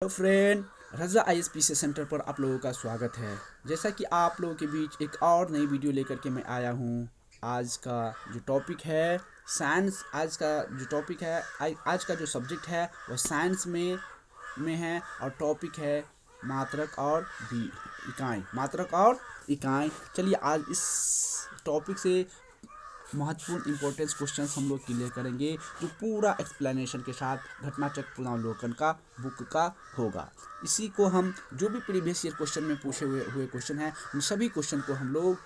Hello friend, रज़ा आईएसपीसी centre पर आप लोगों का स्वागत है। जैसा कि आप लोगों के बीच एक और नई वीडियो लेकर के मैं आया हूँ। आज का जो टॉपिक है साइंस, आज का जो सब्जेक्ट है वो साइंस में है और टॉपिक है मात्रक और भी इकाई। चलिए आज इस टॉपिक से महत्वपूर्ण इंपॉर्टेंस क्वेश्चंस हम लोग क्लियर करेंगे, जो पूरा एक्सप्लेनेशन के साथ घटनाचक्र पुनरावलोकन का बुक का होगा। इसी को हम जो भी प्रीवियस ईयर क्वेश्चन में पूछे हुए क्वेश्चन हैं, उन सभी क्वेश्चन को हम लोग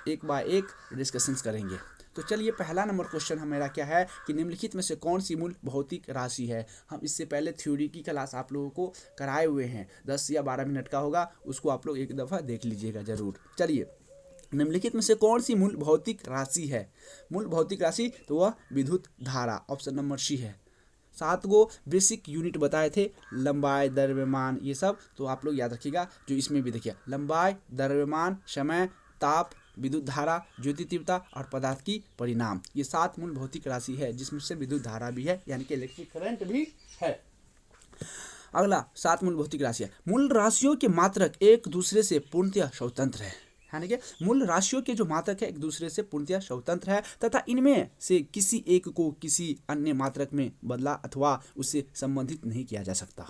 एक बाय एक डिस्कशंस करेंगे। तो चलिए, पहला नंबर क्वेश्चन हमारा क्या है कि निम्नलिखित में से कौन सी मूल भौतिक राशि है। हम इससे पहले थ्योरी की क्लास आप लोगों को कराए हुए हैं, 10 या 12 मिनट का होगा, उसको आप लोग एक दफ़ा देख लीजिएगा ज़रूर। चलिए, निम्नलिखित में से कौन सी मूल भौतिक राशि है। मूल भौतिक राशि तो वह विद्युत धारा, ऑप्शन नंबर सी है। 7 गो बेसिक यूनिट बताए थे, लंबाई, द्रव्यमान, ये सब तो आप लोग याद रखिएगा। जो इसमें भी देखिए, लंबाई, द्रव्यमान, समय, ताप, विद्युत धारा, ज्योति तीव्रता और पदार्थ की परिणाम, ये 7 मूल भौतिक राशि है, जिसमें से विद्युत धारा भी है, यानी कि इलेक्ट्रिक करंट भी है। अगला 7 मूल भौतिक राशि है। मूल राशियों के मात्रक एक दूसरे से पूर्णतः स्वतंत्र है, यानी कि मूल राशियों के जो मात्रक है एक दूसरे से पूर्णतः स्वतंत्र है तथा इनमें से किसी एक को किसी अन्य मात्रक में बदला अथवा उससे संबंधित नहीं किया जा सकता।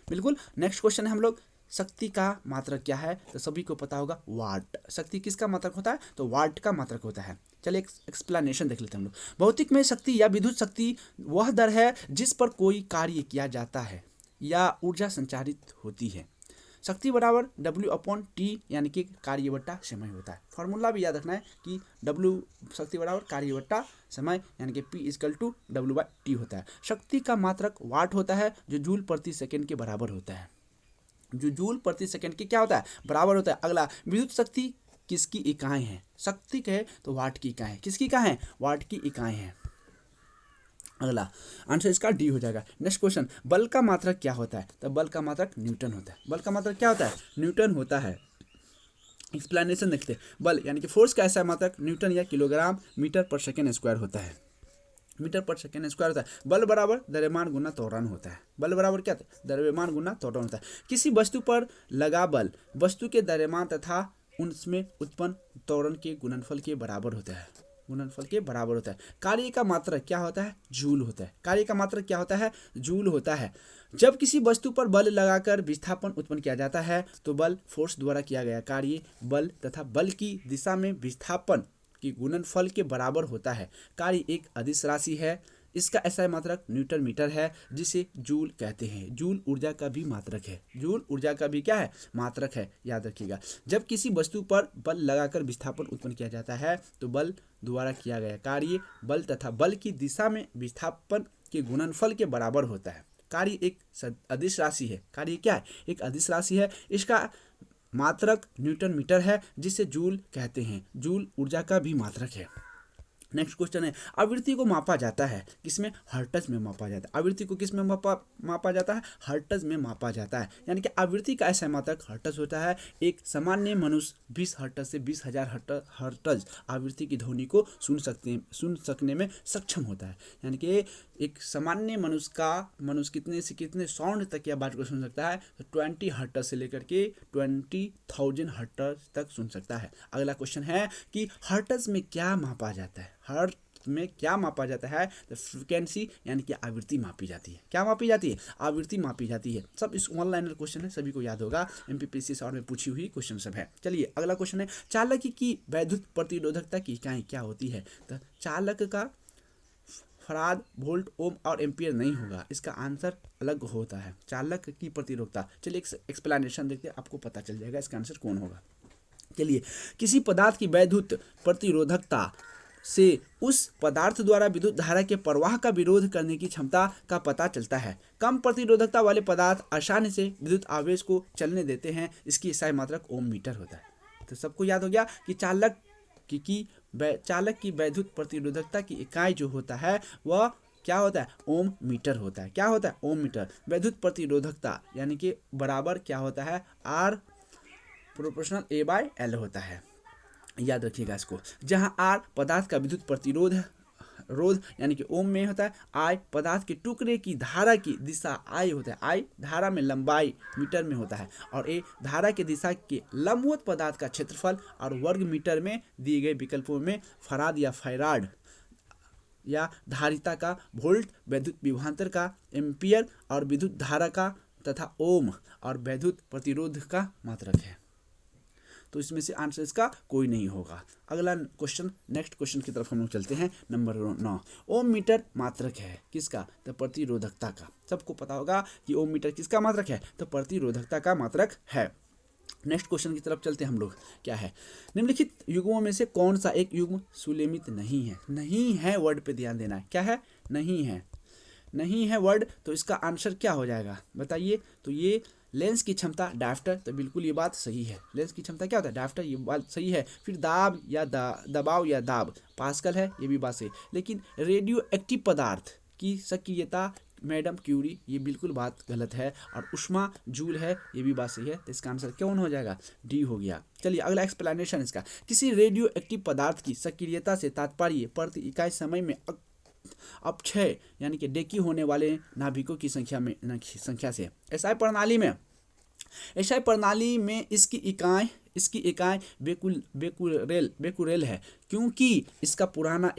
बिल्कुल। नेक्स्ट क्वेश्चन है हम लोग, शक्ति का मात्रक क्या है। तो सभी को पता होगा वाट। शक्ति किसका मात्रक होता है, तो वाट का मात्रक होता है। चलिए एक एक्सप्लेनेशन देख लेते हैं हम लोग। भौतिक में शक्ति या विद्युत शक्ति वह दर है जिस पर कोई कार्य किया जाता है या ऊर्जा संचारित होती है। शक्ति बराबर W/T, यानी कि कार्य बट्टा समय होता है। फॉर्मूला भी याद रखना है कि W शक्ति बराबर कार्य बट्टा समय, यानी कि P=W/T होता है। शक्ति का मात्रक वाट होता है, जो जूल प्रति सेकंड के बराबर होता है। जो जूल प्रति सेकंड के क्या होता है, बराबर होता है। अगला, विद्युत शक्ति किसकी इकाई है। शक्ति कहे तो वाट की इकाई है। किसकी इकाई है, वाट की इकाई है। अगला आंसर इसका डी हो जाएगा। नेक्स्ट क्वेश्चन, बल का मात्रक क्या होता है। तो बल का मात्रक न्यूटन होता है। बल का मात्रक क्या होता है, न्यूटन होता है। एक्सप्लेनेशन देखते हैं। बल यानी कि फोर्स का ऐसा मात्रक न्यूटन या किलोग्राम मीटर पर सेकेंड स्क्वायर होता है। मीटर पर सेकेंड स्क्वायर होता है। बल बराबर द्रव्यमान गुना त्वरण होता है। बल बराबर क्या होता है, द्रव्यमान गुना त्वरण होता है। किसी वस्तु पर लगा बल वस्तु के द्रव्यमान तथा उनमें उत्पन्न त्वरण के गुणनफल के बराबर होता है। कार्य का मात्रक क्या होता है, जूल होता है। कार्य का मात्रक क्या होता है, जूल होता है। जब किसी वस्तु पर बल लगाकर विस्थापन उत्पन्न किया जाता है तो बल फोर्स द्वारा किया गया कार्य बल तथा बल की दिशा में विस्थापन की गुणनफल के बराबर होता है। कार्य एक अदिश राशि है। इसका ऐसा मात्रक न्यूटन मीटर है, जिसे जूल कहते हैं। जूल ऊर्जा का भी मात्रक है। जूल ऊर्जा का भी क्या है, मात्रक है, याद रखिएगा। जब किसी वस्तु पर बल लगाकर विस्थापन उत्पन्न किया जाता है तो बल द्वारा किया गया कार्य बल तथा बल की दिशा में विस्थापन के गुणनफल के बराबर होता है। कार्य एक अदिश राशि है। कार्य क्या है, एक अदिश राशि है। इसका मात्रक न्यूटन मीटर है, जिसे जूल कहते हैं। जूल ऊर्जा का भी मात्रक है। नेक्स्ट क्वेश्चन है, आवृत्ति को मापा जाता है किसमें, हर्ट्ज में मापा जाता है। आवृत्ति को किस में मापा जाता है, हर्ट्ज में मापा जाता है। यानी कि आवृत्ति का ऐसा मात्रक हर्ट्ज होता है। एक सामान्य मनुष्य 20 हर्ट्ज से 20,000 हर्ट्ज आवृत्ति की ध्वनि को सुन सकने में सक्षम होता है। यानी कि एक सामान्य मनुष्य कितने से कितने साउंड तक की आवाज़ को सुन सकता है, तो 20 हर्ट्ज से लेकर के 20,000 हर्ट्ज तक सुन सकता है। अगला क्वेश्चन है कि हर्ट्ज में क्या मापा जाता है। हर्ट्ज में क्या मापा जाता है, तो फ्रीक्वेंसी यानी कि आवृत्ति मापी जाती है। क्या मापी जाती है, आवृत्ति मापी जाती है। सब इस ऑनलाइन क्वेश्चन है, सभी को याद होगा, MPPC शॉर्ट में पूछी हुई क्वेश्चन सब है। चलिए अगला क्वेश्चन है, चालक की वैद्युत प्रतिरोधकता की इकाई क्या होती है। तो चालक का फराड, वोल्ट, ओम और एम्पियर नहीं होगा, इसका आंसर अलग होता है। चालक की प्रतिरोधकता, चलिए एक्सप्लेनेशन देखते हैं, आपको पता चल जाएगा इसका आंसर कौन होगा। चलिए, किसी पदार्थ की वैद्युत प्रतिरोधकता से उस पदार्थ द्वारा विद्युत धारा के प्रवाह का विरोध करने की क्षमता का पता चलता है। कम प्रतिरोधकता वाले पदार्थ आसानी से विद्युत आवेश को चलने देते हैं। इसकी इकाई मात्रक ओम मीटर होता है। तो सबको याद हो गया कि चालक की वैद्युत प्रतिरोधकता की इकाई जो होता है वह क्या होता है, ओम मीटर होता है। क्या होता है, ओम मीटर। वैद्युत प्रतिरोधकता यानी कि बराबर क्या होता है, R प्रोपोर्शनल A/L होता है। याद रखिएगा इसको। जहां R पदार्थ का विद्युत प्रतिरोध रोध यानी कि ओम में होता है। आई पदार्थ के टुकड़े की धारा की दिशा, आई होता है, आई धारा में लंबाई मीटर में होता है, और ए धारा की दिशा के लंबवत पदार्थ का क्षेत्रफल, और वर्ग मीटर में दिए गए विकल्पों में फराड या फैराड या धारिता का, वोल्ट वैद्युत विभवांतर का, एम्पियर और विद्युत धारा का, तथा ओम और वैद्युत प्रतिरोध का मात्रक है। तो इसमें से आंसर इसका कोई नहीं होगा। अगला क्वेश्चन, नेक्स्ट क्वेश्चन की तरफ हम लोग चलते हैं। नंबर 9, ओम मीटर मात्रक है किसका? तो प्रतिरोधकता का। सबको पता होगा कि ओम मीटर किसका मात्रक है? तो प्रतिरोधकता का मात्रक है। नेक्स्ट क्वेश्चन की तरफ चलते हैं हम लोग। क्या है? निम्नलिखित युग्मों में से कौन सा एक युग्म सुलेमित नहीं है? नहीं है वर्ड पे ध्यान देना है। क्या है? नहीं है, नहीं है वर्ड। तो इसका आंसर क्या हो जाएगा बताइए? तो ये लेंस की क्षमता डायफ्टर, तो बिल्कुल ये बात सही है। लेंस की क्षमता क्या होता है? डायफ्टर, ये बात सही है। फिर दाब या दबाव या दाब पास्कल है, ये भी बात सही। लेकिन रेडियो एक्टिव पदार्थ की सक्रियता मैडम क्यूरी, ये बिल्कुल बात गलत है। और उष्मा जूल है, ये भी बात सही है। तो इसका आंसर कौन हो जाएगा? डी हो गया। चलिए अगला एक्सप्लेनेशन इसका। किसी रेडियो एक्टिव पदार्थ की सक्रियता से तात्पर्य प्रति इकाई समय में अपक्षय यानी कि डेकी होने वाले नाभिकों की संख्या से। एसआई प्रणाली में इसकी इकाई बेकुरेल है, क्योंकि इसका पुराना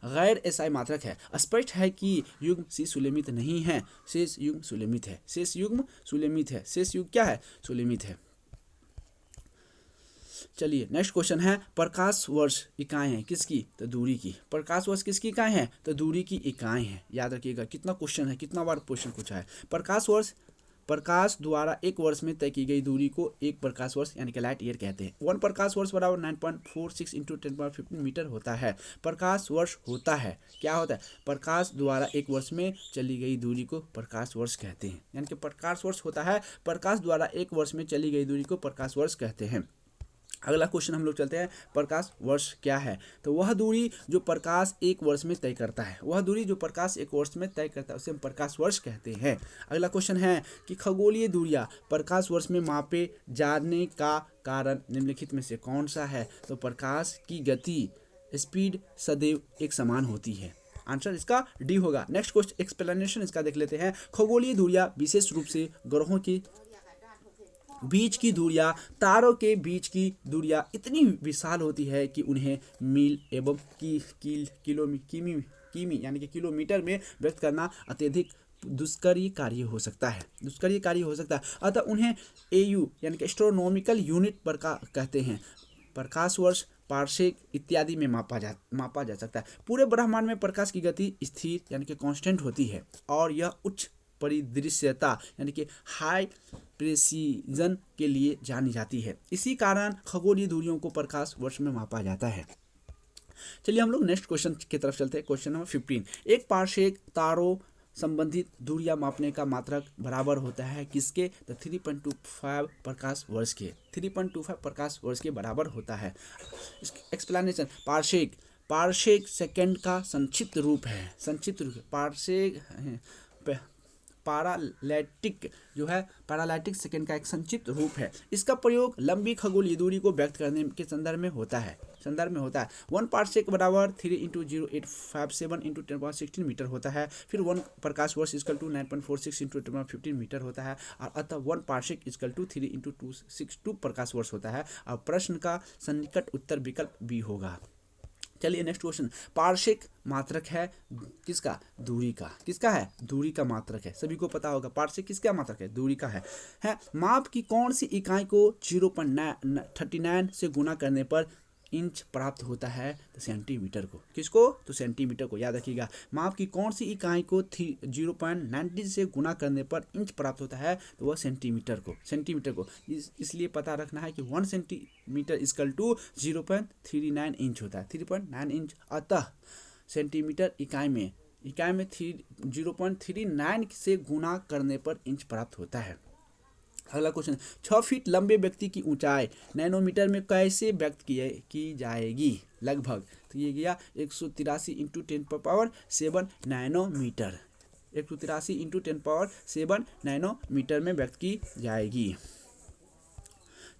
गैर एसआई मात्रक है। स्पष्ट है कि युग्म सी सुलेमित नहीं है, शेष युग्म सुलेमित है। शेष युग्म क्या है? सुलेमित है। चलिए नेक्स्ट क्वेश्चन है, प्रकाश वर्ष इकाई है किसकी? तो दूरी की। प्रकाश वर्ष किसकी इकाई है? तो दूरी की इकाई है। याद रखिएगा, कितना क्वेश्चन है, कितना बार क्वेश्चन पूछा है। प्रकाश द्वारा एक वर्ष में तय की गई दूरी को एक प्रकाश वर्ष यानी कि लाइट ईयर कहते हैं। 1 प्रकाश वर्ष बराबर 9.46 × 10⁻15 मीटर होता है। प्रकाश वर्ष होता है, क्या होता है? प्रकाश द्वारा एक वर्ष में चली गई दूरी को प्रकाश वर्ष कहते हैं। यानी कि प्रकाश वर्ष होता है, प्रकाश द्वारा एक वर्ष में चली गई दूरी को प्रकाश वर्ष कहते हैं। अगला क्वेश्चन हम लोग चलते हैं, प्रकाश वर्ष क्या है? तो वह दूरी जो प्रकाश एक वर्ष में तय करता है, उसे हम प्रकाश वर्ष कहते हैं। अगला क्वेश्चन है कि खगोलीय दूरियां प्रकाश वर्ष में मापे जाने का कारण निम्नलिखित में से कौन सा है? तो प्रकाश की गति, स्पीड सदैव एक समान होती है। आंसर इसका डी होगा। नेक्स्ट क्वेश्चन एक्सप्लेनेशन इसका देख लेते हैं। खगोलीय दूरियां विशेष रूप से ग्रहों की बीच की दूरियां, तारों के बीच की दूरियां इतनी विशाल होती है कि उन्हें मील एवं किमी यानी कि किलोमीटर में व्यक्त करना अत्यधिक दुष्कर्य कार्य हो सकता है। अतः उन्हें एयू यानी कि एस्ट्रोनॉमिकल यूनिट पर कहते हैं। प्रकाश वर्ष, पार्सेक इत्यादि में मापा जा सकता है। पूरे ब्रह्मांड में प्रकाश की गति स्थिर यानी कि कांस्टेंट होती है, और यह उच्च परिदृश्यता यानी कि हाई प्रेसिजन के लिए जानी जाती है। इसी कारण खगोलीय दूरियों को प्रकाश वर्ष में मापा जाता है। चलिए हम लोग नेक्स्ट क्वेश्चन की तरफ चलते हैं। क्वेश्चन नंबर 15, एक पार्सेक तारों संबंधित दूरियां मापने का मात्रक बराबर होता है किसके? तो 3.25 प्रकाश वर्ष के। 3.25 प्रकाश वर्ष के बराबर होता है। एक्सप्लेनेशन, पार्सेक सेकंड का संक्षिप्त रूप है। पार्सेक पैरालैटिक सेकंड का एक संक्षिप्त रूप है। इसका प्रयोग लंबी खगोलीय दूरी को व्यक्त करने के संदर्भ में होता है। 1 पार्सेक बराबर 3 × 0857 × 10⁻16 मीटर होता है। फिर 1 प्रकाश वर्ष इक्वल टू 9.46 × 10⁻15 मीटर होता है, और अतः 1 पार्सेक इक्वल टू 3 × 262 प्रकाश वर्ष होता है। और प्रश्न का सन्निकट उत्तर विकल्प बी होगा। चलिए नेक्स्ट क्वेश्चन, पार्सेक मात्रक है किसका? दूरी का। किसका है? दूरी का मात्रक है। सभी को पता होगा पार्सेक किसका मात्रक है? दूरी का है। माप की कौन सी इकाई को 0.39 से गुना करने पर इंच प्राप्त होता है? तो सेंटीमीटर को। किसको? तो सेंटीमीटर को। याद रखिएगा, माप की कौन सी इकाई को 0.90 से गुना करने पर इंच प्राप्त होता है? तो वह सेंटीमीटर को। इसलिए पता रखना है कि 1 सेंटीमीटर इक्वल टू 0.39 इंच होता है। 3.9 इंच। अतः सेंटीमीटर इकाई में 0.39 से गुना करने पर इंच प्राप्त होता है। अगला क्वेश्चन, 6 फीट लंबे व्यक्ति की ऊंचाई नैनोमीटर में कैसे व्यक्त की जाएगी? लगभग। तो ये गया 183 × 10⁻7 नैनोमीटर। 183 × 10⁻7 नैनोमीटर में व्यक्त की जाएगी।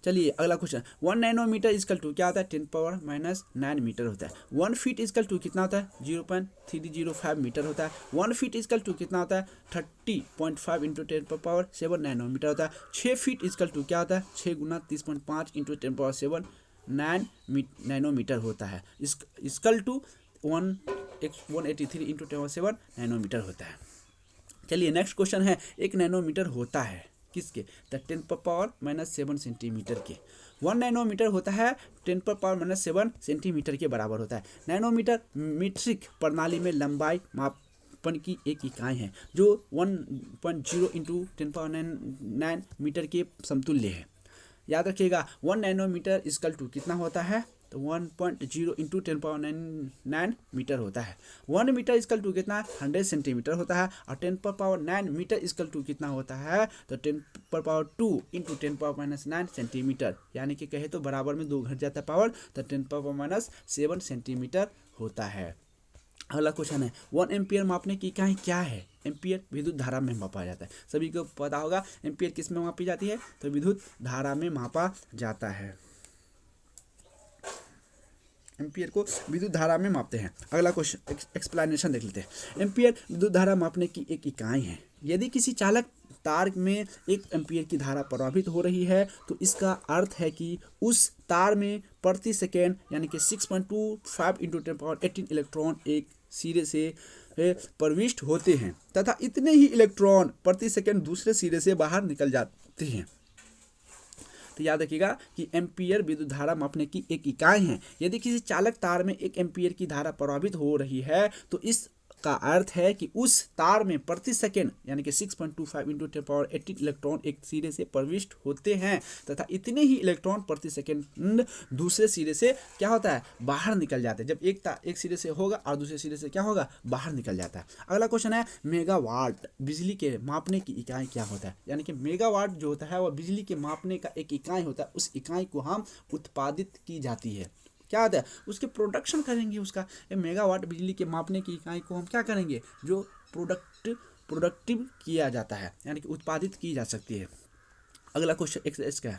चलिए अगला क्वेश्चन, 1 नैनोमीटर इजकल टू क्या होता है, 10⁻⁹ मीटर होता है। 1 फीट इजकल टू कितना होता है, 0.305 मीटर होता है। 1 फीट इजकल टू कितना होता है, 30.5 इंटू 10⁻7 नैनोमीटर होता है। 6 फीट इजकल टू क्या होता है, 6 गुना 30.5 इंटू 10⁻7 नैनोमीटर होता है। इजकल टू 183 इंटू 10⁻7 नैनोमीटर होता है। चलिए नेक्स्ट क्वेश्चन है, 1 नैनोमीटर होता है किसके, तो 10⁻⁷ सेंटीमीटर के। 1 नैनोमीटर होता है 10⁻⁷ सेंटीमीटर के बराबर होता है। नैनोमीटर मीट्रिक प्रणाली में लंबाई मापन की एक इकाई है जो 1.0 इंटू 10⁻9 मीटर के समतुल्य है। याद रखिएगा 1 नैनोमीटर इजकल टू कितना होता है, तो 1.0 इंटू 10⁻9 मीटर होता है। 1 मीटर इजकल टू कितना है, 100 सेंटीमीटर होता है। और 10⁻9 मीटर इजकल टू कितना होता है, तो 10⁻2 इंटू 10⁻9 सेंटीमीटर, यानी कि कहे तो बराबर में 2 घट जाता है पावर, तो 10⁻7 सेंटीमीटर होता है। अगला क्वेश्चन है, 1 एम्पियर मापने की इकाई क्या है। एम्पियर विद्युत धारा में मापा जाता है, सभी को पता होगा एम्पियर किस में मापी जाती है, तो विद्युत धारा में मापा जाता है। एम्पियर को विद्युत धारा में मापते हैं। अगला क्वेश्चन एक्सप्लेनेशन देख लेते हैं। एम्पियर विद्युत धारा मापने की एक इकाई है। यदि किसी चालक तार में 1 एम्पियर की धारा प्रवाहित हो रही है तो इसका अर्थ है कि उस तार में प्रति सेकेंड यानी कि 6.25 इंटू 10⁻18 इलेक्ट्रॉन एक सिरे से प्रविष्ट होते हैं तथा इतने ही इलेक्ट्रॉन प्रति सेकेंड दूसरे सिरे से बाहर निकल जाते हैं। तो याद रखिएगा कि एम्पियर विद्युत धारा मापने की एक इकाई है। यदि किसी चालक तार में 1 एम्पियर की धारा प्रवाहित हो रही है तो इस का अर्थ है कि उस तार में प्रति सेकेंड यानी कि 6.25 इंटू 10⁻18 इलेक्ट्रॉन एक सिरे से प्रविष्ट होते हैं तथा इतने ही इलेक्ट्रॉन प्रति सेकेंड दूसरे सिरे से क्या होता है, बाहर निकल जाते हैं। जब एक सिरे से होगा और दूसरे सिरे से क्या होगा, बाहर निकल जाता है। अगला क्वेश्चन है, मेगावाट बिजली के मापने की इकाई क्या होता है। यानी कि मेगावाट जो होता है वह बिजली के मापने का एक इकाई होता है। उस इकाई को हम उत्पादित की जाती है, क्या होता है, उसके प्रोडक्शन करेंगे उसका। मेगावाट बिजली के मापने की इकाई को हम क्या करेंगे, जो प्रोडक्टिव किया जाता है यानी कि उत्पादित की जा सकती है। अगला क्वेश्चन इसका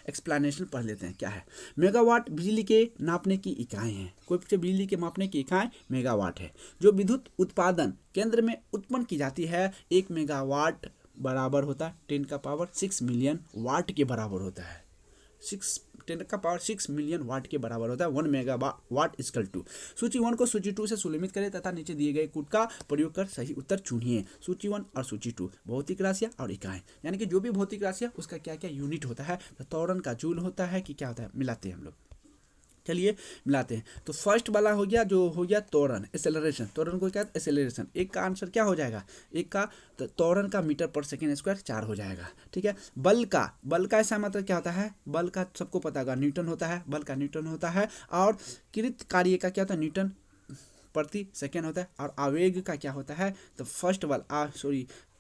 एक्सप्लेनेशन पढ़ लेते हैं क्या है। मेगावाट बिजली के नापने की इकाई है। कोई बिजली के मापने की इकाई मेगावाट है जो विद्युत उत्पादन केंद्र में उत्पन्न की जाती है। 1 मेगावाट बराबर होता है 10⁻6 मिलियन वाट के बराबर होता है। 10⁻6 मिलियन वाट के बराबर होता है 1 मेगावाट इक्वल टू। सूची 1 को सूची 2 से सुलमित करें तथा नीचे दिए गए कूट का प्रयोग कर सही उत्तर चुनिए। सूची 1 और सूची 2 भौतिक राशियाँ और इकाई, यानी कि जो भी भौतिक राशियाँ उसका क्या क्या यूनिट होता है, तो त्वरण का जूल होता है कि क्या होता है, मिलाते हैं हम लोग। चलिए मिलाते हैं। तो फर्स्ट वाला हो गया, जो हो गया त्वरण, एक्सेलरेशन। त्वरण को क्या, एक्सेलरेशन। एक का आंसर क्या हो जाएगा, एक का त्वरण का मीटर पर सेकेंड स्क्वायर 4 हो जाएगा। ठीक है। बल का ऐसा मतलब क्या होता है, बल का सबको पता होगा न्यूटन होता है, बल का न्यूटन होता है। और कृत कार्य का क्या होता है, न्यूटन प्रति सेकेंड होता है। और आवेग का क्या होता है, तो फर्स्ट वाला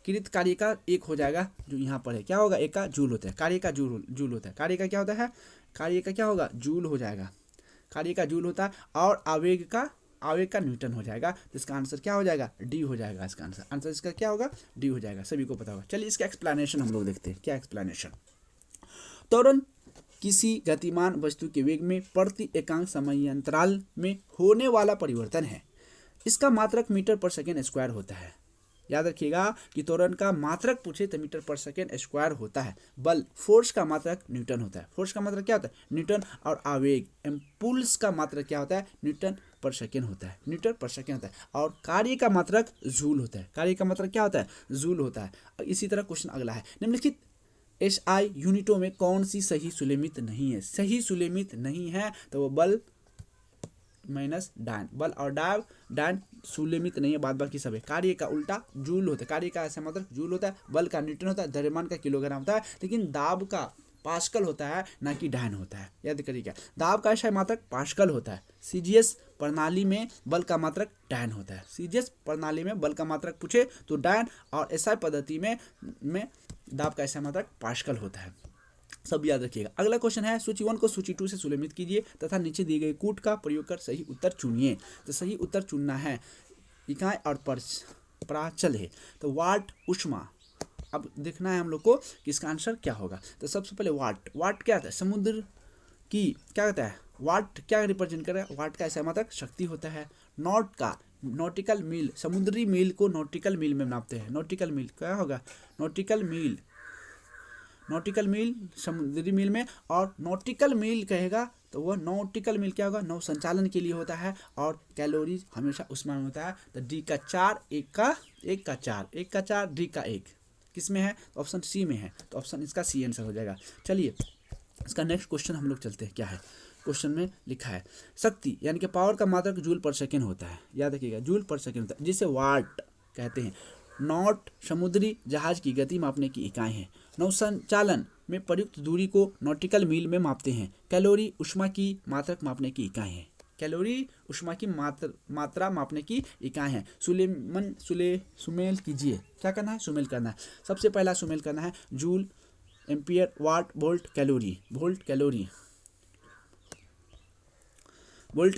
कृत कार्य का 1 हो जाएगा, जो यहाँ पर है क्या होगा, एक का जूल होता है। कार्य का जूल होता है। कार्य का क्या होता है, कार्य का क्या होगा, जूल हो जाएगा। कार्य का जूल होता है। और आवेग का न्यूटन हो जाएगा। तो इसका आंसर क्या हो जाएगा, डी हो जाएगा। इसका आंसर इसका क्या होगा, डी हो जाएगा। सभी को पता होगा। चलिए इसका एक्सप्लेनेशन हम लोग देखते हैं। क्या एक्सप्लेनेशन। त्वरण किसी गतिमान वस्तु के वेग में प्रति एकांक समयांतराल में होने वाला परिवर्तन है। इसका मात्रक मीटर पर सेकेंड स्क्वायर होता है। याद रखिएगा कि त्वरण का मात्रक पूछे तो मीटर पर सेकेंड स्क्वायर होता है। बल, फोर्स का मात्रक न्यूटन होता है। फोर्स का मात्रक क्या होता है, न्यूटन। और आवेग, इम्पल्स का मात्रक क्या होता है, न्यूटन पर सेकेंड होता है। न्यूटन पर सेकेंड होता है। और कार्य का मात्रक जूल होता है। कार्य का मात्रक क्या होता है, जूल होता है। इसी तरह क्वेश्चन अगला है, निम्नलिखित SI यूनिटों में कौन सी सही सुलेमित नहीं है। सही सुलेमित नहीं है तो वो बल माइनस डायन, बल और डायन सुलेमित नहीं है, बाद बाकी सब है। कार्य का उल्टा जूल होता है। कार्य का ऐसा मतलब जूल होता है, बल का न्यूटन होता है, द्रव्यमान का किलोग्राम होता है, लेकिन दाब का पास्कल होता है, ना कि डायन होता है। याद करिएगा, दाब का ऐसा मात्रक पास्कल होता है। CGS प्रणाली में बल का मात्रक डायन होता है। CGS प्रणाली में बल का मात्रक पूछे तो डायन, और SI पद्धति में दाब का ऐसा मात्रक पास्कल होता है। सब याद रखिएगा। अगला क्वेश्चन है, सूची 1 को सूची 2 से सुलमित कीजिए तथा नीचे दिए गए कूट का प्रयोग कर सही उत्तर चुनिए। तो सही उत्तर चुनना है, इकाई और प्राचल है। तो वाट ऊष्मा अब देखना है हम लोग को कि इसका आंसर क्या होगा। तो सबसे पहले वाट क्या होता है, समुद्र की क्या कहता है, वाट क्या रिप्रेजेंट कर रहा है, वाट का ऐसा मतलब शक्ति होता है। नॉट का नॉटिकल मील, समुद्री मील को नॉटिकल मील में नापते हैं। नॉटिकल मील क्या होगा, नॉटिकल मील, नॉटिकल मील समुद्री मील में, और नॉटिकल मील कहेगा तो वह नॉटिकल मील क्या होगा, नौ संचालन के लिए होता है, और कैलोरी हमेशा उसमें होता है। तो डी का 4, एक का 4, डी का 1 किस में है, तो ऑप्शन सी में है, तो ऑप्शन इसका सी आंसर हो जाएगा। चलिए इसका नेक्स्ट क्वेश्चन हम लोग चलते हैं, क्या है क्वेश्चन में लिखा है, शक्ति यानी कि पावर का मात्रक जूल पर सेकेंड होता है, याद रखिएगा जूल पर सेकेंड होता है, जिसे वाट कहते हैं। नॉट समुद्री जहाज की गति मापने की इकाई है। नौसंचालन में प्रयुक्त दूरी को नॉटिकल मील में मापते हैं। कैलोरी ऊष्मा की मात्रक मापने की इकाई है। कैलोरी ऊष्मा की मात्रा मापने की इकाई है। सुमेल कीजिए, क्या करना है, सुमेल करना है। सबसे पहला सुमेल करना है joule, ampere, watt, volt, calorie. Volt calorie, volt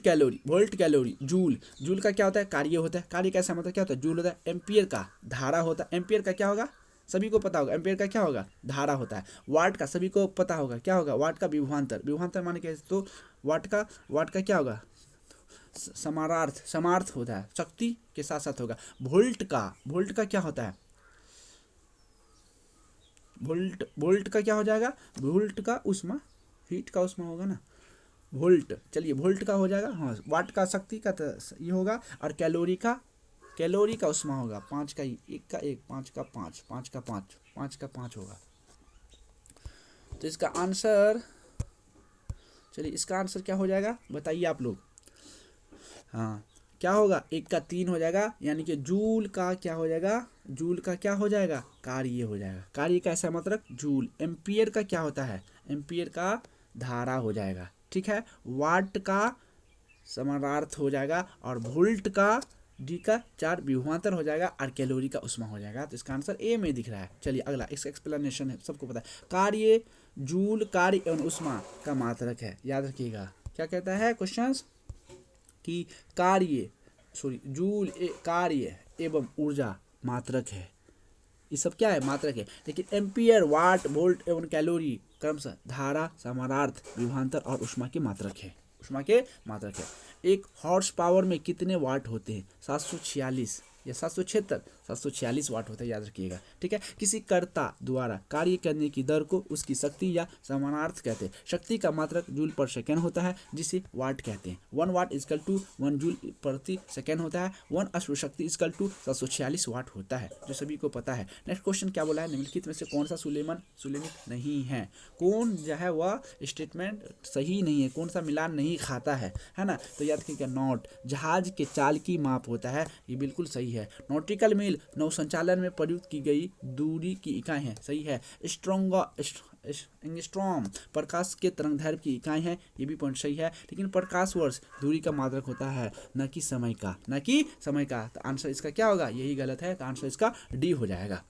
calorie, joule का क्या होता है, कार्य होता है। कार्य कैसा मतलब क्या होता है, जूल होता है। एम्पियर का धारा होता है। एम्पियर का क्या होगा, सभी को पता होगा, एम्पियर का क्या होगा, धारा होता है। वाट का सभी को पता होगा क्या होगा, वाट का विभवांतर माने कैसे, तो वाट का क्या होगा, समार्थ होता है, शक्ति के साथ साथ होगा। वोल्ट का क्या होता है, वोल्ट का क्या हो जाएगा, वोल्ट का ऊष्मा, हीट का ऊष्मा होगा ना, वोल्ट। चलिए वोल्ट का हो जाएगा, हाँ। वाट का शक्ति का ये होगा, और कैलोरी का ऊष्मा होगा। 5 का 1 का 1, 5 का 5, 5 का 5, 5 का 5 होगा। तो इसका आंसर, चलिए इसका आंसर क्या हो जाएगा बताइए आप लोग। हाँ क्या होगा, 1 का 3 हो जाएगा, यानी कि जूल का क्या हो जाएगा, जूल का क्या हो जाएगा, कार्य हो जाएगा। कार्य का ऐसा मतलब जूल। एम्पियर का क्या होता है, एम्पियर का धारा हो जाएगा, ठीक है। वाट का समानार्थ हो जाएगा, और वोल्ट का डी का 4 विभवांतर हो जाएगा, और कैलोरी का ऊष्मा हो जाएगा। तो इसका आंसर ए में दिख रहा है। चलिए अगला, इसका एक्सप्लेनेशन है, सबको पता है। कार्य जूल कार्य एवं ऊष्मा का मात्रक है, याद रखिएगा। क्या कहता है क्वेश्चन कि जूल कार्य एवं ऊर्जा मात्रक है, ये सब क्या है, मात्रक है। लेकिन एम्पियर, वाट, वोल्ट एवं कैलोरी क्रमशः धारा, समानार्थ, विभवांतर और ऊष्मा के मात्रक है, एक हॉर्स पावर में कितने वाट होते हैं, 746 या 746 वाट होता है, याद रखिएगा, ठीक है। किसी कर्ता द्वारा कार्य करने की दर को उसकी शक्ति या समानार्थ कहते हैं। शक्ति का मात्रक जूल पर सेकेंड होता है, जिसे वाट कहते हैं। 1 वाट इजकल टू 1 जूल प्रति सेकेंड होता है। 1 अश्वशक्ति इजकल टू 746 वाट होता है, जो सभी को पता है। नेक्स्ट क्वेश्चन क्या बोला है, निम्नलिखित में से कौन सा सुलेमित नहीं है, कौन जो है वह स्टेटमेंट सही नहीं है, कौन सा मिलान नहीं खाता है ना। तो याद रखिएगा, नॉट जहाज के चाल की माप होता है, ये बिल्कुल सही है। नॉटिकल मील नौ संचालन में प्रयुक्त की गई दूरी की इकाई है, सही है। एंगस्ट्रॉम प्रकाश के तरंगदैर्घ्य की इकाई है, ये भी पॉइंट सही है। लेकिन प्रकाश वर्ष दूरी का मात्रक होता है, न कि समय का। तो आंसर इसका क्या होगा, यही गलत है, तो आंसर इसका डी हो जाएगा।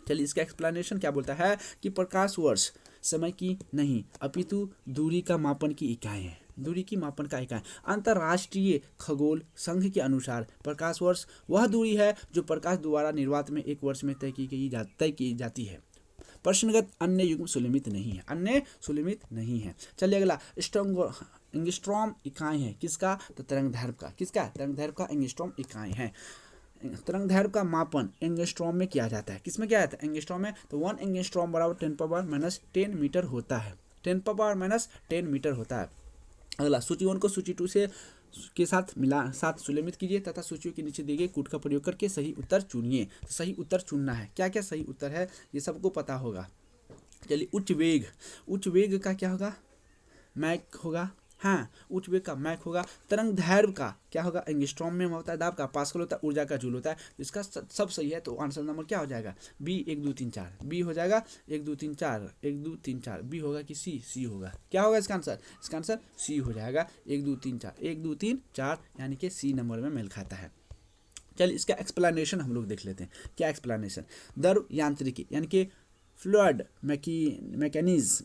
चलिए इसका एक्सप्लेनेशन क्या बोलता है कि प्रकाश वर्ष समय की नहीं अपितु दूरी का मापन की इकाई है, दूरी की मापन का इकाई। अंतर्राष्ट्रीय खगोल संघ के अनुसार प्रकाश वर्ष वह दूरी है जो प्रकाश द्वारा निर्वात में एक वर्ष में तय की जाती है। प्रश्नगत अन्य युग्म सुलेमित नहीं है। चलिए अगला, एंगस्ट्रॉम इकाई है किसका, तो तरंगदैर्घ्य का। किसका, तरंगदैर्घ्य का एंगस्ट्रॉम इकाई है। तरंगदैर्घ्य का मापन एंगस्ट्रॉम में किया जाता है, किसमें किया जाता है, एंगस्ट्रॉम में। तो 1 एंगस्ट्रॉम बराबर 10⁻⁻10 मीटर होता है, 10⁻⁻10 मीटर होता है। अगला, सूची 1 को सूची 2 से के साथ सुलेमित कीजिए तथा सूचियों के नीचे दिए गए कूट का प्रयोग करके सही उत्तर चुनिए। तो सही उत्तर चुनना है, क्या क्या सही उत्तर है ये सबको पता होगा। चलिए उच्च वेग का क्या होगा, मैक होगा, हाँ उच्च वेग का मैक होगा। तरंगदैर्घ्य का क्या होगा, एंगस्ट्रॉम में होता है, दाब का पास्कल होता है, ऊर्जा का जूल होता है। इसका सब सही है, तो आंसर नंबर क्या हो जाएगा, बी 1 2 3 4, बी हो जाएगा 1 2 3 4, 1 2 3 4, बी होगा कि सी होगा, क्या होगा इसका आंसर सी हो जाएगा, 1 2 3 4, 1 2 3 4, यानी कि सी नंबर में मेल खाता है। चलिए इसका एक्सप्लेनेशन हम लोग देख लेते हैं, क्या एक्सप्लेनेशन। द्रव यांत्रिकी यानी कि फ्लूइड मैकेनिक्स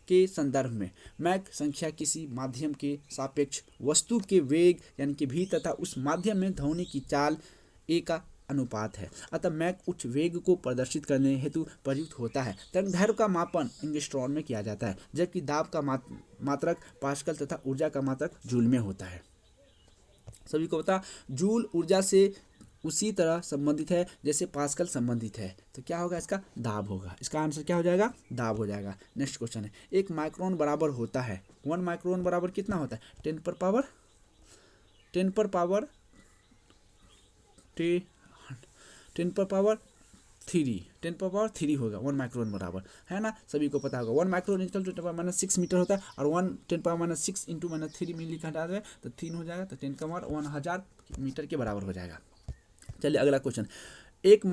के संदर्भ में मैक संख्या किसी माध्यम के सापेक्ष वस्तु के वेग यानी कि भी तथा उस माध्यम में ध्वनि की चाल ए का अनुपात है, अतः मैक उच्च वेग को प्रदर्शित करने हेतु प्रयुक्त होता है। तरंगदैर्घ्य का मापन एंगस्ट्रॉन में किया जाता है, जबकि दाब का मात्रक पास्कल तथा ऊर्जा का मात्रक जूल में होता है। सभी को पता, जूल ऊर्जा से उसी तरह संबंधित है जैसे पास्कल संबंधित है, तो क्या होगा इसका दाब होगा। इसका आंसर क्या हो जाएगा, दाब हो जाएगा। नेक्स्ट क्वेश्चन है, एक माइक्रोन बराबर होता है, 1 माइक्रोन बराबर कितना होता है, 10 पर पावर 3 होगा 1 माइक्रोन बराबर, है ना, सभी को पता होगा। 1 माइक्रोन इक्वल टू 10⁻6 मीटर होता है, और 1 10⁻6 इंटू -3 मिली का हटा दें तो 3 हो जाएगा, तो 10⁻1000 मीटर के बराबर हो जाएगा। चलिए अगला क्वेश्चन, एक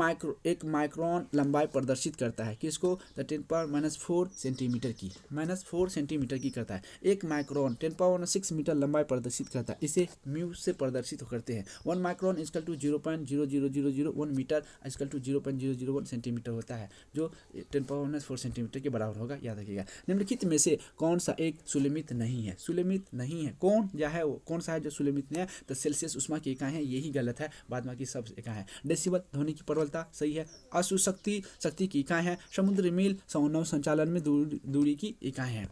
माइक्रोन लंबाई प्रदर्शित करता है किसको, तो 10⁻4 सेंटीमीटर की, -4 सेंटीमीटर की करता है। एक माइक्रोन 10⁻6 मीटर लंबाई प्रदर्शित करता है, इसे म्यू से प्रदर्शित करते हैं। 1 micron equal to 0.00001 metre equal to 0.001 centimetre होता है, जो 10⁻4 सेंटीमीटर के बराबर होगा, याद रखिएगा। निम्नलिखित में से कौन सा एक सुलेमित नहीं है, सुलेमित नहीं है, कौन सा है जो सुलेमित नहीं है, तो सेल्सियस उष्मा की इकाई है, यही गलत है, बाद बाकी सब इकाई है। डेसिबल ध्वनि की प्रबलता सही है। अश्व शक्ति की इकाई है। समुद्री मील नौ संचालन में दूरी की इकाई है,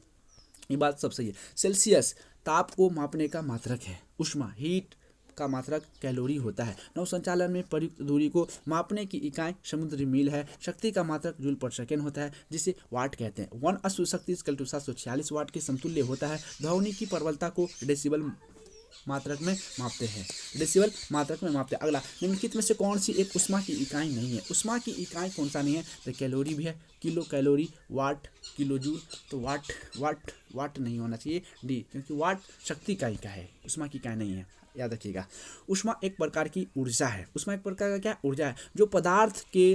ये बात सब सही है। सेल्सियस ताप को मापने का मात्रक है। उष्मा हीट का मात्रक कैलोरी होता है। नौ संचालन में प्रयुक्त दूरी को मापने की इकाई समुद्री मील है। शक्ति का मात्रक जूल पर सेकेंड होता है, जिसे वाट कहते हैं। 1 अश्व शक्ति इक्वल टू 746 वाट के समतुल्य होता है। ध्वनि की प्रबलता को डेसिबल मात्रक में मापते हैं, डेसिबल मात्रक में मापते हैं। अगला, निम्नलिखित में से कौन सी एक उष्मा की इकाई नहीं है। उष्मा की इकाई कौन सा नहीं है, तो कैलोरी भी है। किलो कैलोरी, वाट, किलो जूल, तो वाट नहीं होना चाहिए, डी, क्योंकि वाट शक्ति का इकाई है, उष्मा की इकाई नहीं है, याद रखिएगा। उष्मा एक प्रकार की ऊर्जा है। उष्मा एक प्रकार का क्या ऊर्जा है, जो पदार्थ के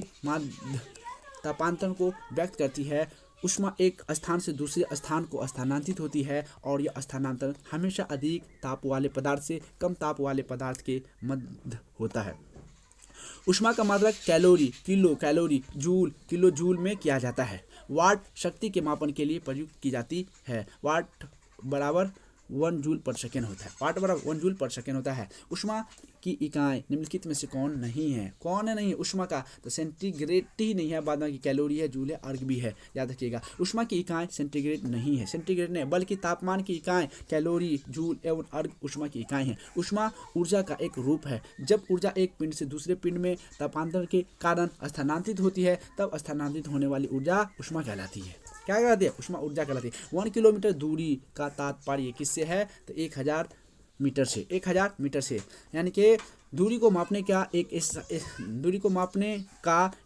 तापांतरण को व्यक्त करती है। उष्मा एक स्थान से दूसरे स्थान को स्थानांतरित होती है, और यह स्थानांतरण हमेशा अधिक ताप वाले पदार्थ से कम ताप वाले पदार्थ के मध्य होता है। उष्मा का मात्रक calorie, kilo calorie, joule, kilo joule में किया जाता है। वाट शक्ति के मापन के लिए प्रयुक्त की जाती है। वाट बराबर 1 जूल पर सेकेंड होता है। वाट बराबर 1 जूल पर सेकेंड होता है। उष्मा की इकाई निम्नलिखित में से कौन नहीं है, कौन है नहीं है उष्मा का, तो सेंटीग्रेड ही नहीं है, बाद में कैलोरी है, जूल है, अर्ग भी है, याद रखिएगा। उष्मा की इकाई सेंटीग्रेड नहीं है, सेंटीग्रेड नहीं, बल्कि तापमान की इकाई कैलोरी, जूल एवं अर्ग उष्मा की इकाई है। उष्मा ऊर्जा का एक रूप है। जब ऊर्जा एक पिंड से दूसरे पिंड में तापांतरण के कारण स्थानांतरित होती है, तब स्थानांतरित होने वाली ऊर्जा उष्मा कहलाती है। क्या कहलाती है, उष्मा ऊर्जा कहलाती है। 1 किलोमीटर दूरी का तात्पर्य किससे है, तो 1000 मीटर से, 1000 मीटर से, यानी कि दूरी को मापने का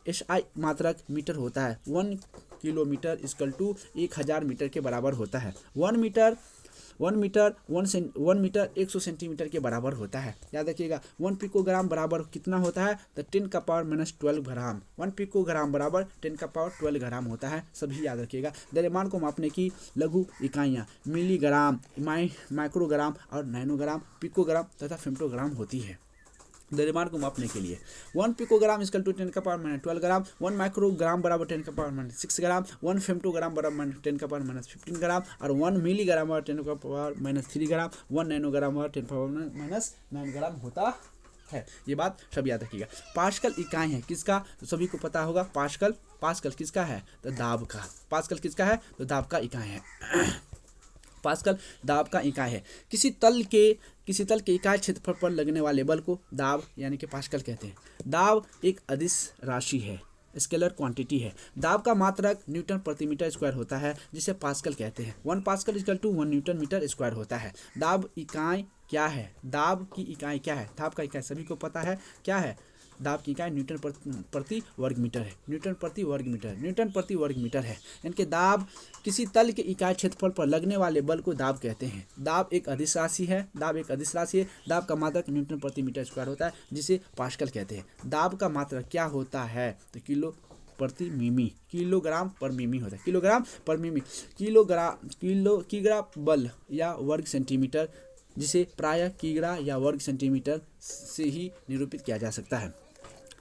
SI मात्रक मीटर होता है। 1 किलोमीटर इक्वल टू 1000 मीटर के बराबर होता है। 1 मीटर 100 सेंटीमीटर के बराबर होता है, याद रखिएगा। 1 पिकोग्राम बराबर कितना होता है, तो 10⁻⁻12 ग्राम। 1 पिकोग्राम बराबर 10⁻12 ग्राम होता है, सभी याद रखिएगा। द्रव्यमान को मापने की लघु इकाइयाँ मिलीग्राम, माइक्रोग्राम और नैनोग्राम, पिकोग्राम तथा फेम्टोग्राम होती है। द्रव्यमान को मापने के लिए 1 picogram equal to 10⁻12 gram, 1 microgram बराबर 10⁻6 ग्राम, 1 फेम्टोग्राम बराबर 10⁻15 ग्राम, और 1 मिलीग्राम बराबर 10⁻3 ग्राम, 1 नैनोग्राम बराबर 10⁻9 ग्राम होता है। ये बात सब याद रखिएगा। पास्कल इकाई है किसका, तो सभी को पता होगा। पास्कल किसका है, तो दाब का। पास्कल किसका है, तो दाब का इकाई है। पास्कल दाब का इकाई है। किसी तल के इकाई क्षेत्रफल पर लगने वाले बल को दाब यानी कि पास्कल कहते हैं। दाब एक अदिश राशि है, स्केलर क्वांटिटी है। दाब का मात्रक न्यूटन प्रति मीटर स्क्वायर होता है, जिसे पास्कल कहते हैं। 1 pascal equal to 1 newton metre square होता है। दाब इकाई क्या है, दाब की इकाई क्या है, दाब का इकाई सभी को पता है क्या है। दाब की इकाई न्यूटन प्रति वर्ग मीटर है। न्यूटन प्रति वर्ग मीटर है। यानी दाब किसी तल के इकाई क्षेत्रफल पर लगने वाले बल को दाब कहते हैं। दाब एक अदिश राशि है। दाब का मात्रक न्यूटन प्रति मीटर स्क्वायर होता है, जिसे पास्कल कहते हैं। दाब का मात्रक क्या होता है, तो किलो प्रति मिमी, किलोग्राम पर मिमी होता है। किलोग्राम पर मिमी, किग्रा बल या वर्ग सेंटीमीटर, जिसे प्रायः किग्रा या वर्ग सेंटीमीटर से ही निरूपित किया जा सकता है।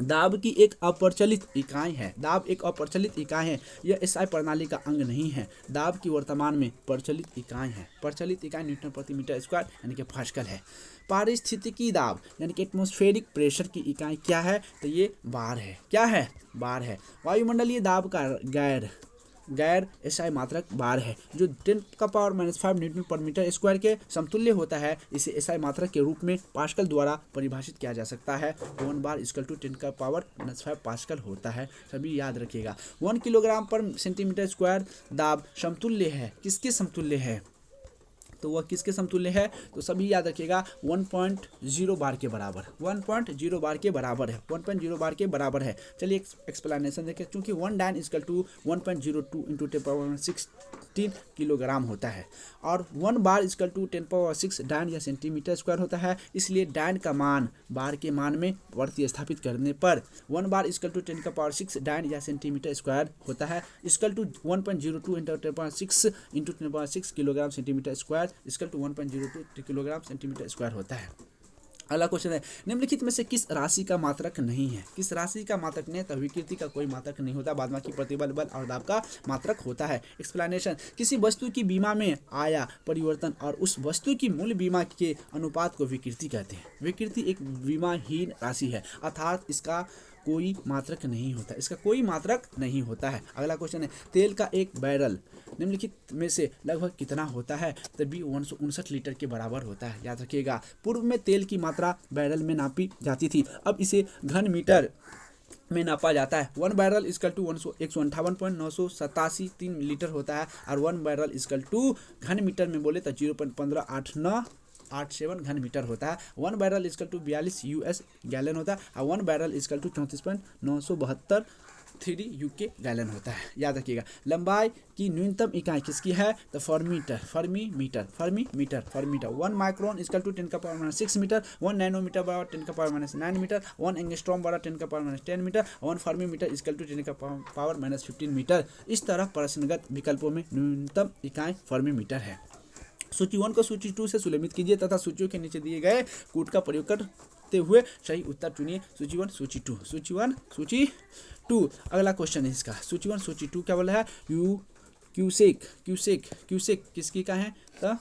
दाब की एक अप्रचलित इकाई है। दाब एक अप्रचलित इकाई है, यह एसआई प्रणाली का अंग नहीं है। दाब की वर्तमान में प्रचलित इकाई है। प्रचलित इकाई न्यूटन प्रति मीटर स्क्वायर यानी कि पास्कल है। पारिस्थितिकी दाब यानी कि एटमॉस्फेरिक प्रेशर की इकाई क्या है? तो ये बार है। क्या है? बार है। वायुमंडलीय दाब का गैर एसआई मात्रक बार है, जो 10⁻⁻5 न्यूटन पर मीटर स्क्वायर के समतुल्य होता है। इसे एसआई मात्रक के रूप में पास्कल द्वारा परिभाषित किया जा सकता है। 1 बार इक्वल टू 10⁻⁻5 पास्कल होता है। सभी याद रखिएगा। 1 किलोग्राम पर सेंटीमीटर स्क्वायर दाब समतुल्य है। किसके समतुल्य है? तो वह किसके समतुल्य है? तो सभी याद रखिएगा 1.0 बार के बराबर। 1.0 बार के बराबर है। 1.0 बार के बराबर है। चलिए एक्सप्लेनेशन देखें। चूंकि 1 dyne equal to 1.02 into 10⁻16 kilogram होता है और 1 बार इक्वल टू 10⁻6 डाइन या सेंटीमीटर स्क्वायर होता है, इसलिए डाइन का मान बार के मान में प्रतिस्थापित करने पर 1 बार इक्वल टू 10⁻6 डाइन या सेंटीमीटर स्क्वायर होता है। Equal to 1.02 into 10⁻6 into 10⁻6 kilogram centimetre square equal to 1.02 kilogram centimetre square होता है। अगला क्वेश्चन है, निम्नलिखित में से किस राशि का मात्रक नहीं है? किस राशि का मात्रक नहीं? तो विकृति का कोई मात्रक नहीं होता। बाद बाकी प्रतिबल, बल और दाब का मात्रक होता है। एक्सप्लेनेशन, किसी वस्तु की बीमा में आया परिवर्तन और उस वस्तु की मूल बीमा के अनुपात को विकृति कहते हैं। विकृति एक बीमाहीन राशि है, अर्थात इसका कोई मात्रक नहीं होता। इसका कोई मात्रक नहीं होता है। अगला क्वेश्चन है, तेल का एक बैरल निम्नलिखित में से लगभग कितना होता है? तभी 159 लीटर के बराबर होता है। याद रखिएगा, पूर्व में तेल की मात्रा बैरल में नापी जाती थी, अब इसे घन मीटर में नापा जाता है। 1 बैरल इक्वल टू 158.987 3 लीटर होता है और 1 बैरल इक्वल टू घन मीटर में बोले तो 0.158987 घन मीटर होता है। 1 barrel equal to 42 US gallon होता है और 1 barrel equal to 34.972 UK gallon होता है। याद रखिएगा। लंबाई की न्यूनतम इकाई किसकी है? तो fermimetre. 1 micron equal to 10⁻6 metre. 1 nanometre बराबर 10⁻9 मीटर। 1 एंगस्ट्रॉम बराबर 10⁻10 metre. 1 fermimetre equal to 10⁻15 metre. इस तरह प्रश्नगत विकल्पों में न्यूनतम इकाई फर्मीमीटर है। सूची 1 को सूची 2 से सुलभित कीजिए तथा सूचियों के नीचे दिए गए कूट का प्रयोग करते हुए सही उत्तर चुनिए। सूची 1 सूची 2। सूची 1 सूची 2। अगला क्वेश्चन है इसका। सूची 1 सूची 2 क्या बोला है? क्यूसेक किसकी का है? तो